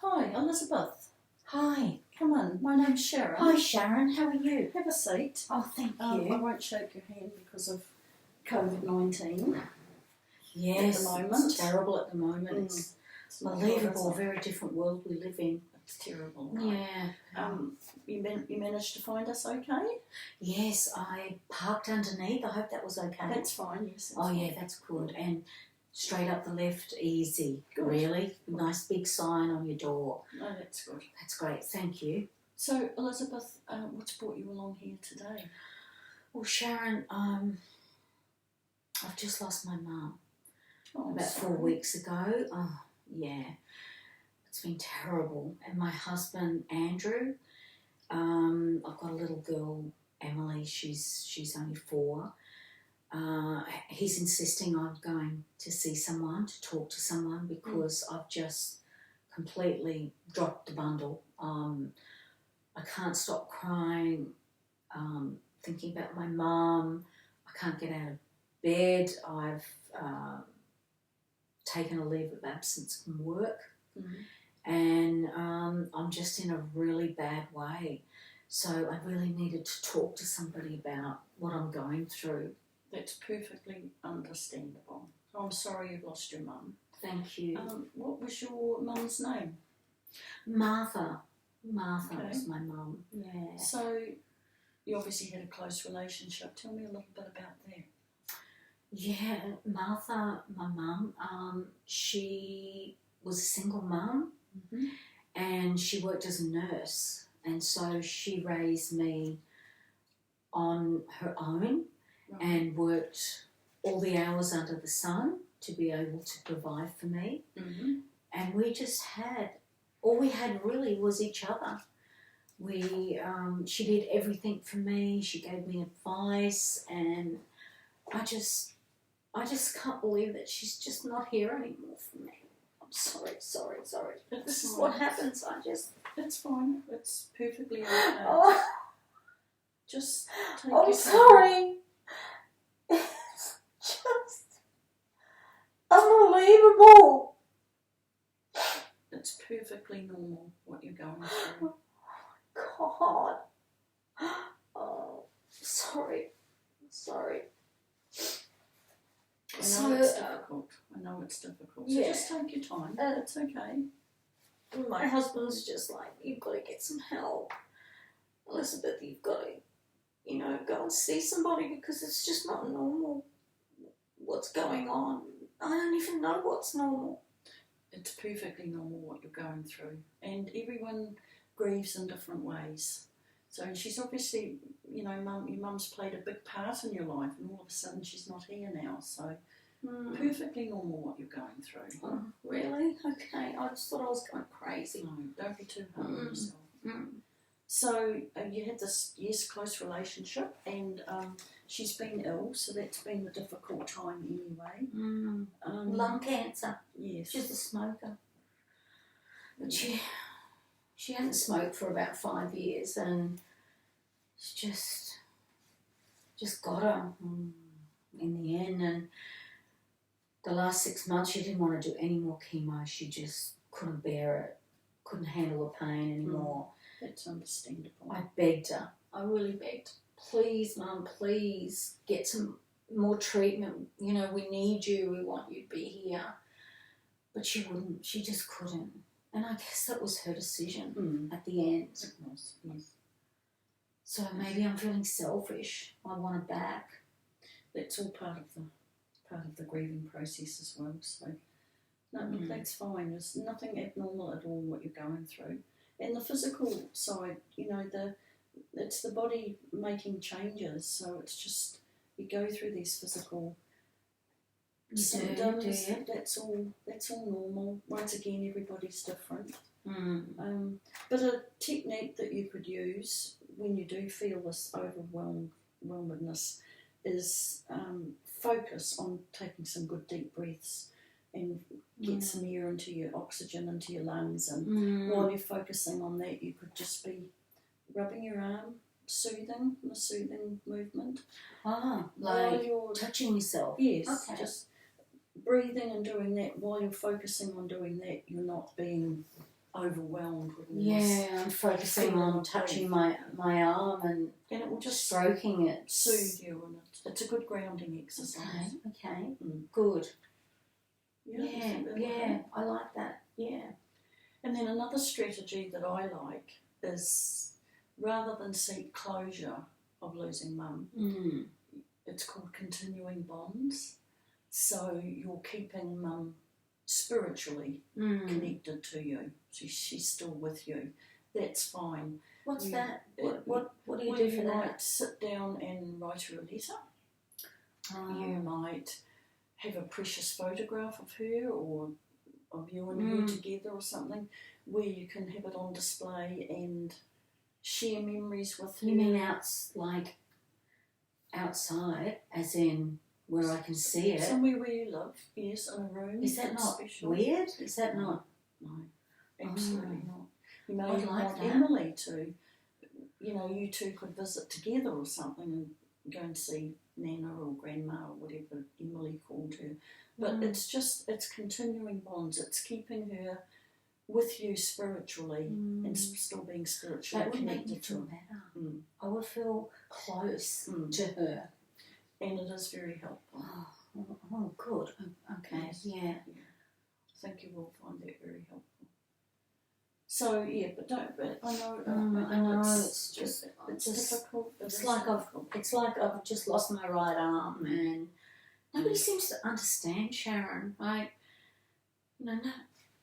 Hi, Elizabeth. Hi. Come on, my name's Sharon. Hi, Sharon. How are you? Have a seat. Oh, thank I you. won't shake your hand because of COVID-19. Yes, at the moment. it's terrible at the moment. It's unbelievable, not very different world we live in. It's terrible. Right? Yeah. You managed to find us okay? Yes, I parked underneath. I hope that was okay. That's fine, yes. Oh, yeah, that's good. And straight up the left, easy. Good. Really. Nice big sign on your door. No, that's good. That's great. Thank you. So, Elizabeth, what's brought you along here today? Well, Sharon, I've just lost my mum. About 4 weeks ago. Oh, yeah. It's been terrible. And my husband, Andrew, I've got a little girl, Emily, she's only 4. He's insisting I'm going to see someone, to talk to someone, because I've just completely dropped the bundle. I can't stop crying, thinking about my mum. I can't get out of bed. I've taken a leave of absence from work, and I'm just in a really bad way. So I really needed to talk to somebody about what I'm going through. That's perfectly understandable. I'm sorry you've lost your mum. Thank you. What was your mum's name? Martha. Martha was my mum. Yeah. So you obviously had a close relationship. Tell me a little bit about that. Yeah, Martha, my mum, she was a single mum, and she worked as a nurse, and so she raised me on her own and worked all the hours under the sun to be able to provide for me. And we just had, all we had really was each other. She did everything for me. She gave me advice, and I just can't believe that she's just not here anymore for me. I'm sorry. This is what happens. It's fine. It's perfectly okay. Oh, Just take I'm your sorry. It's just unbelievable. It's perfectly normal what you're going through. God. Oh, sorry. I know it's difficult. So yeah. just take your time. It's okay. My husband's just like, you've got to get some help. Elizabeth, you've got to, go and see somebody, because it's just not normal what's going on. I don't even know what's normal. It's perfectly normal what you're going through. And everyone grieves in different ways. So she's obviously, your mum's played a big part in your life, and all of a sudden she's not here now. So perfectly normal what you're going through. Oh, really? Okay. I just thought I was going crazy. No, don't be too hard on yourself. So you had this, close relationship, and she's been ill, so that's been a difficult time anyway. Lung cancer. Yes. She's a smoker. But she hadn't smoked for about 5 years, and it's just got her in the end. And the last 6 months she didn't want to do any more chemo. She just couldn't bear it, couldn't handle the pain anymore. That's understandable. I begged her. I really begged. Please, Mum, please get some more treatment. We need you. We want you to be here. But she wouldn't. She just couldn't. And I guess that was her decision at the end. It was, yes. So maybe I'm feeling selfish. I want her back. That's all part of the grieving process as well. So no, that's fine. There's nothing abnormal at all what you're going through. And the physical side, it's the body making changes. So it's just, you go through these physical symptoms. Do you? That's all normal. Once again, everybody's different. But a technique that you could use when you do feel this overwhelmedness is focus on taking some good deep breaths and get some air into your oxygen into your lungs, and while you're focusing on that, you could just be rubbing your arm, soothing movement. Like you're touching yourself. Yes, okay. just breathing and doing that, while you're focusing on doing that, you're not being overwhelmed with all this. Yeah, I'm focusing on touching my arm and it will just stroking it. soothe you, and it's a good grounding exercise. Okay, good. Yeah, I like that. Yeah. And then another strategy that I like is, rather than seek closure of losing mum, it's called continuing bonds. So you're keeping mum spiritually connected to you. So she's still with you. That's fine. What's that? What do you do for that? You might sit down and write her a letter. You might have a precious photograph of her or of you and her together or something, where you can have it on display and share memories with her. You mean outside, as in where I can see it? Somewhere where you live, yes, in a room. Is that not special. Weird? Is that not? No, absolutely not. You may I'd like want that. Emily to, you two could visit together or something and go and see Nana or Grandma or whatever Emily called her. But it's continuing bonds. It's keeping her with you spiritually and still being spiritually that would connected make me feel to her. better. I would feel close to her. And it is very helpful. Oh, good. Okay, Yes. yeah. I think you will find that very helpful. So but don't. But I know. I know. It's difficult. It's like I've just lost my right arm, and nobody seems to understand, Sharon.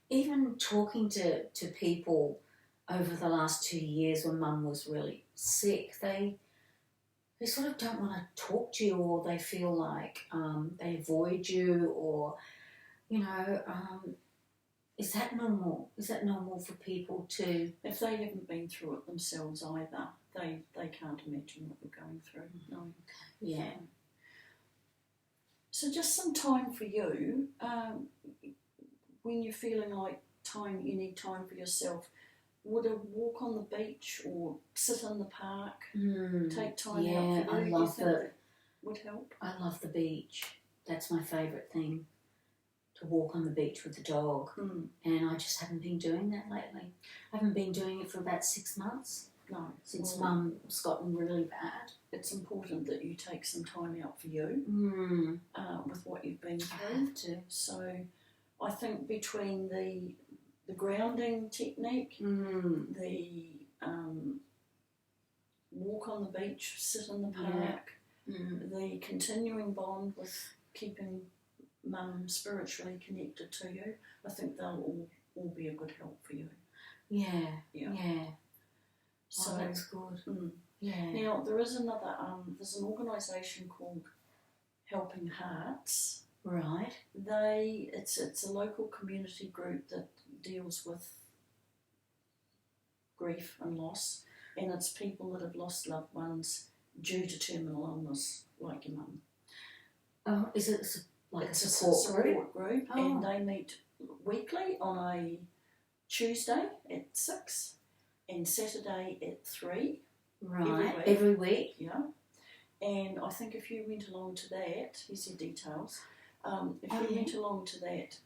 Even talking to people over the last 2 years when Mum was really sick, they sort of don't want to talk to you, or they feel like they avoid you, or is that normal? Is that normal for people to? If they haven't been through it themselves either, they can't imagine what you're going through. No. Yeah. So just some time for you. When you're feeling like you need time for yourself, would a walk on the beach or sit in the park take time out for you? I love that would help? I love the beach. That's my favourite thing, to walk on the beach with the dog. And I just haven't been doing that lately. I haven't been doing it for about 6 months. No. Since Mum's gotten really bad. It's important that you take some time out for you with what you've been through. I have to. So I think between the grounding technique, the walk on the beach, sit in the park, the continuing bond with keeping Mum spiritually connected to you, I think they'll all be a good help for you. Yeah. So that's good. Yeah. Now there is another. There's an organisation called Helping Hearts. Right. It's a local community group that deals with grief and loss, and it's people that have lost loved ones due to terminal illness, like your mum. Oh, is it a support group? And they meet weekly on a Tuesday at 6 and Saturday at 3. Right. Every week. Yeah. And I think if you went along to that, here's your details. If you went along to that,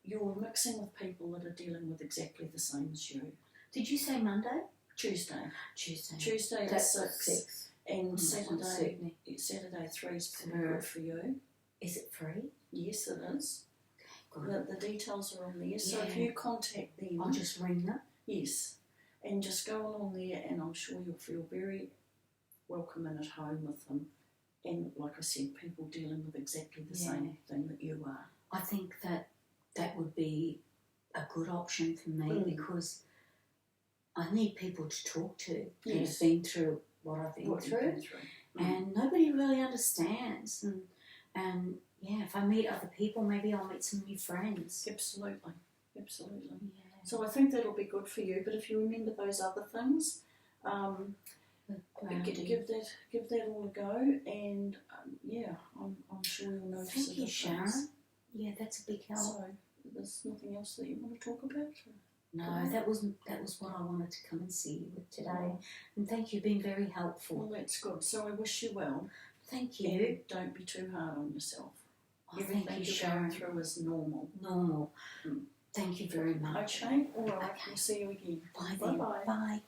you're mixing with people that are dealing with exactly the same as you. Did you say Monday? Tuesday. Tuesday at 6. And Saturday 3 is pretty good for you. Is it free? Yes, it is. Okay, good. The details are on there. So if you contact them... I'll just ring them? Yes. And just go along there, and I'm sure you'll feel very welcome and at home with them. And like I said, people dealing with exactly the same thing that you are. I think that would be a good option for me because I need people to talk to that have been through what I've been through. And nobody really understands. And if I meet other people, maybe I'll meet some new friends. Absolutely. Yeah. So I think that'll be good for you. But if you remember those other things, give that all a go, and I'm sure you'll notice. Thank you, Sharon. Yeah, that's a big help. So there's nothing else that you want to talk about? No, that was what I wanted to come and see you with today. And thank you, you've been very helpful. Well, that's good. So I wish you well. Thank you. And don't be too hard on yourself. everything thank you, you're Sharon. going through is normal. Normal. Mm. Thank you very much. Okay, all right. Okay. We'll see you again. Bye then. Bye-bye. Bye.